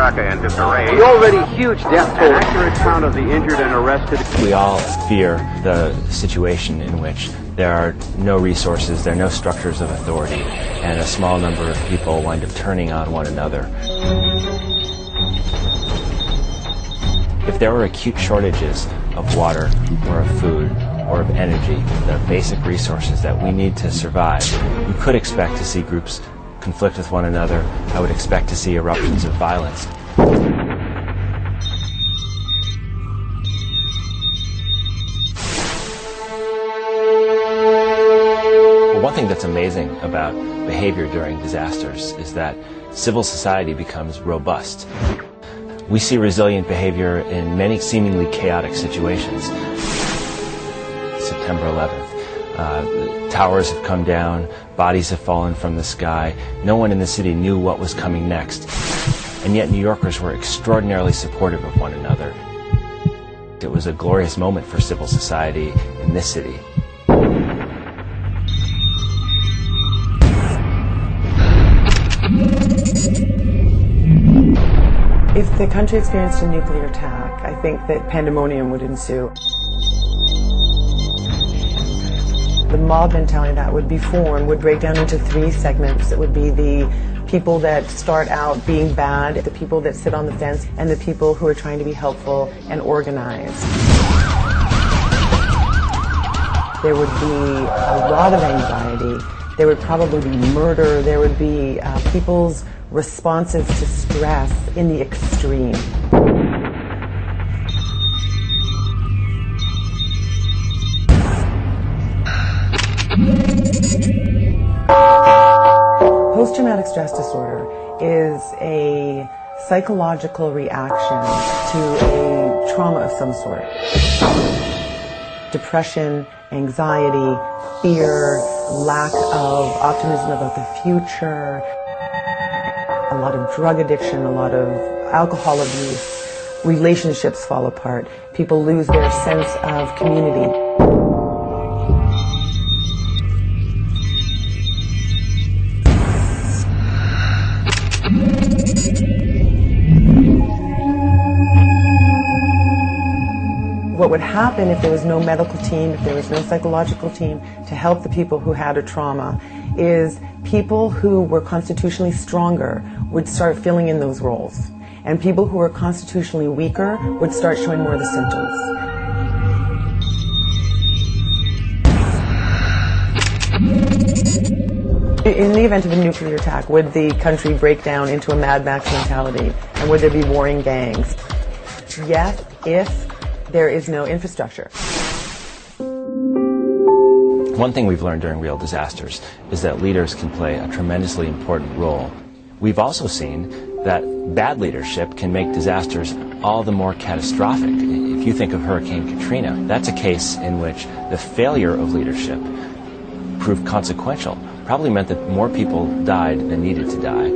Osaka in disarray. The already huge death toll. An accurate count of the injured and arrested. We all fear the situation in which there are no resources, there are no structures of authority, and a small number of people wind up turning on one another. If there were acute shortages of water or of food or of energy, the basic resources that we need to survive, you could expect to see groups conflict with one another. I would expect to see eruptions of violence. Well, one thing that's amazing about behavior during disasters is that civil society becomes robust. We see resilient behavior in many seemingly chaotic situations. September 11th. Towers have come down, bodies have fallen from the sky. No one in the city knew what was coming next. And yet New Yorkers were extraordinarily supportive of one another. It was a glorious moment for civil society in this city. If the country experienced a nuclear attack, I think that pandemonium would ensue. The mob mentality that would be formed would break down into three segments. It would be the people that start out being bad, the people that sit on the fence, and the people who are trying to be helpful and organized. There would be a lot of anxiety. There would probably be murder. There would be people's responses to stress in the extreme. Post-traumatic stress disorder is a psychological reaction to a trauma of some sort. Depression, anxiety, fear, lack of optimism about the future, a lot of drug addiction, a lot of alcohol abuse, relationships fall apart, people lose their sense of community. What would happen if there was no medical team, if there was no psychological team to help the people who had a trauma, is people who were constitutionally stronger would start filling in those roles. And people who were constitutionally weaker would start showing more of the symptoms. In the event of a nuclear attack, would the country break down into a Mad Max mentality? And would there be warring gangs? Yes, if there is no infrastructure. One thing we've learned during real disasters is that leaders can play a tremendously important role. We've also seen that bad leadership can make disasters all the more catastrophic. If you think of Hurricane Katrina, that's a case in which the failure of leadership proved consequential, probably meant that more people died than needed to die.